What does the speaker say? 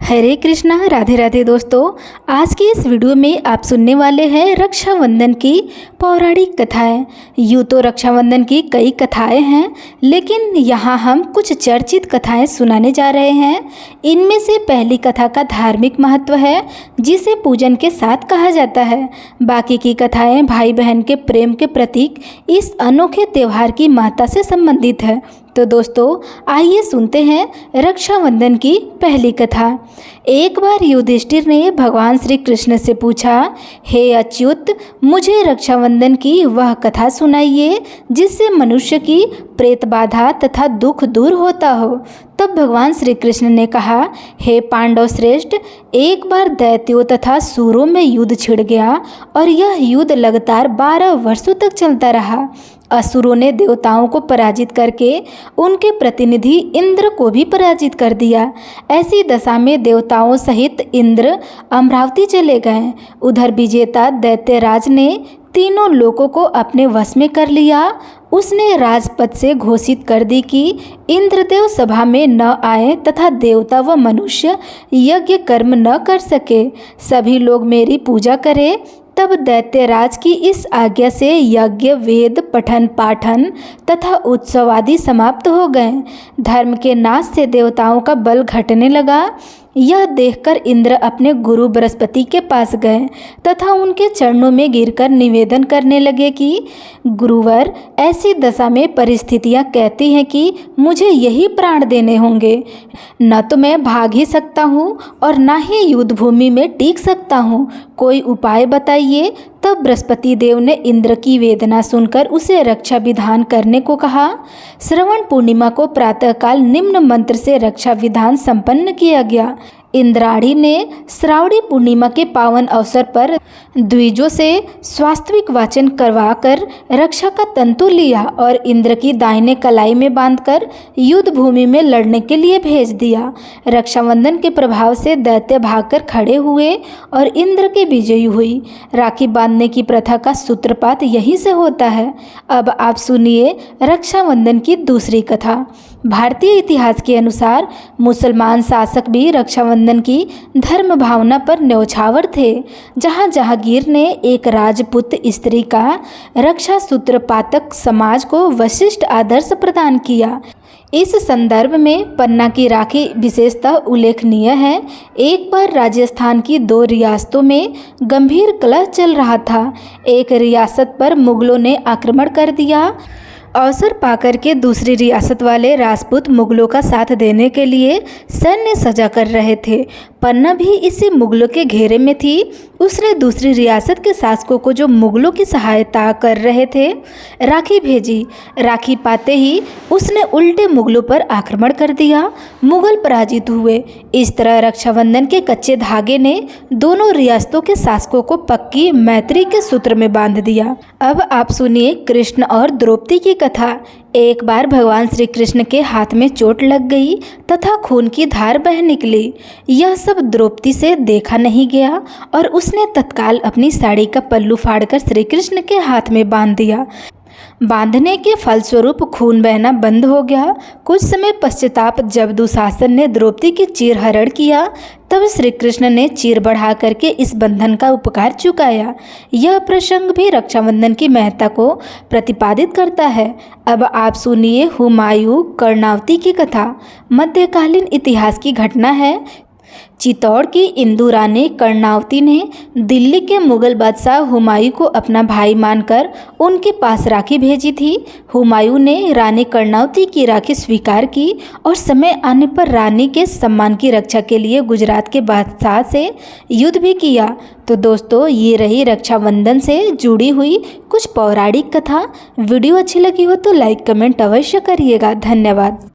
हरे कृष्णा, राधे राधे दोस्तों। आज की इस वीडियो में आप सुनने वाले हैं रक्षाबंधन की पौराणिक कथाएं। यूँ तो रक्षाबंधन की कई कथाएं हैं, लेकिन यहाँ हम कुछ चर्चित कथाएं सुनाने जा रहे हैं। इनमें से पहली कथा का धार्मिक महत्व है, जिसे पूजन के साथ कहा जाता है। बाकी की कथाएं भाई बहन के प्रेम के प्रतीक इस अनोखे त्यौहार की महत्ता से संबंधित है। तो दोस्तों, आइए सुनते हैं रक्षाबंधन की पहली कथा। एक बार युधिष्ठिर ने भगवान श्री कृष्ण से पूछा, हे अच्युत, मुझे रक्षाबंधन की वह कथा सुनाइए जिससे मनुष्य की प्रेत बाधा तथा दुख दूर होता हो। तब भगवान श्री कृष्ण ने कहा, हे पांडव श्रेष्ठ, एक बार दैत्यों तथा सूरों में युद्ध छिड़ गया और यह युद्ध लगातार 12 वर्षों तक चलता रहा। असुरों ने देवताओं को पराजित करके उनके प्रतिनिधि इंद्र को भी पराजित कर दिया। ऐसी दशा में देवताओं सहित इंद्र अमरावती चले गए। उधर विजेता दैत्यराज ने तीनों लोगों को अपने वश में कर लिया। उसने राजपद से घोषित कर दी कि इंद्रदेव सभा में न आए तथा देवता व मनुष्य यज्ञ कर्म न कर सके। सभी लोग मेरी पूजा करें। तब दैत्यराज की इस आज्ञा से यज्ञ, वेद, पठन पाठन तथा उत्सव आदि समाप्त हो गए। धर्म के नाश से देवताओं का बल घटने लगा। यह देखकर इंद्र अपने गुरु बृहस्पति के पास गए तथा उनके चरणों में गिरकर निवेदन करने लगे कि गुरुवर, ऐसी दशा में परिस्थितियां कहती हैं कि मुझे यही प्राण देने होंगे। न तो मैं भाग ही सकता हूँ और न ही युद्ध भूमि में टीक सकता हूँ। कोई उपाय बताइए। तब बृहस्पति देव ने इंद्र की वेदना सुनकर उसे रक्षा विधान करने को कहा। श्रवण पूर्णिमा को प्रातःकाल निम्न मंत्र से रक्षा विधान संपन्न किया गया। इंद्राणी ने श्रावणी पूर्णिमा के पावन अवसर पर द्विजों से स्वास्थविक वाचन करवाकर रक्षा का तंतु लिया और इंद्र की दाहिने कलाई में बांधकर युद्ध भूमि में लड़ने के लिए भेज दिया। रक्षाबंधन के प्रभाव से दैत्य भागकर खड़े हुए और इंद्र की विजयी हुई। राखी बांधने की प्रथा का सूत्रपात यहीं से होता है। अब आप सुनिए रक्षाबंधन की दूसरी कथा। भारतीय इतिहास के अनुसार मुसलमान शासक भी रक्षाबंधन की धर्म भावना पर न्यौछावर थे। जहाँ जहांगीर ने एक राजपूत स्त्री का रक्षा सूत्रपातक समाज को वशिष्ठ आदर्श प्रदान किया। इस संदर्भ में पन्ना की राखी विशेषतः उल्लेखनीय है। एक बार राजस्थान की 2 रियासतों में गंभीर कलह चल रहा था। एक रियासत पर मुगलों ने आक्रमण कर दिया। अवसर पाकर के दूसरी रियासत वाले राजपूत मुगलों का साथ देने के लिए सैन्य सजा कर रहे थे। पन्ना भी इसी मुगलों के घेरे में थी। उसने दूसरी रियासत के शासकों को, जो मुगलों की सहायता कर रहे थे, राखी भेजी। राखी पाते ही उसने उल्टे मुगलों पर आक्रमण कर दिया। मुगल पराजित हुए। इस तरह रक्षाबंधन के कच्चे धागे ने दोनों रियासतों के शासकों को पक्की मैत्री के सूत्र में बांध दिया। अब आप सुनिए कृष्ण और द्रौपदी की कथा। एक बार भगवान श्री कृष्ण के हाथ में चोट लग गई तथा खून की धार बह निकली। यह सब द्रौपदी से देखा नहीं गया और उसने तत्काल अपनी साड़ी का पल्लू फाड़कर श्री कृष्ण के हाथ में बांध दिया। बांधने के फलस्वरूप खून बहना बंद हो गया। कुछ समय पश्चाताप जब दुशासन ने द्रौपदी की चीरहरण किया, तब श्री कृष्ण ने चीर बढ़ा करके इस बंधन का उपकार चुकाया। यह प्रसंग भी रक्षाबंधन की महत्ता को प्रतिपादित करता है। अब आप सुनिए हुमायूं कर्णावती की कथा। मध्यकालीन इतिहास की घटना है। चित्तौड़ की इंदु रानी कर्णावती ने दिल्ली के मुगल बादशाह हुमायूं को अपना भाई मानकर उनके पास राखी भेजी थी। हुमायूं ने रानी कर्णावती की राखी स्वीकार की और समय आने पर रानी के सम्मान की रक्षा के लिए गुजरात के बादशाह से युद्ध भी किया। तो दोस्तों, ये रही रक्षाबंधन से जुड़ी हुई कुछ पौराणिक कथा। वीडियो अच्छी लगी हो तो लाइक कमेंट अवश्य करिएगा। धन्यवाद।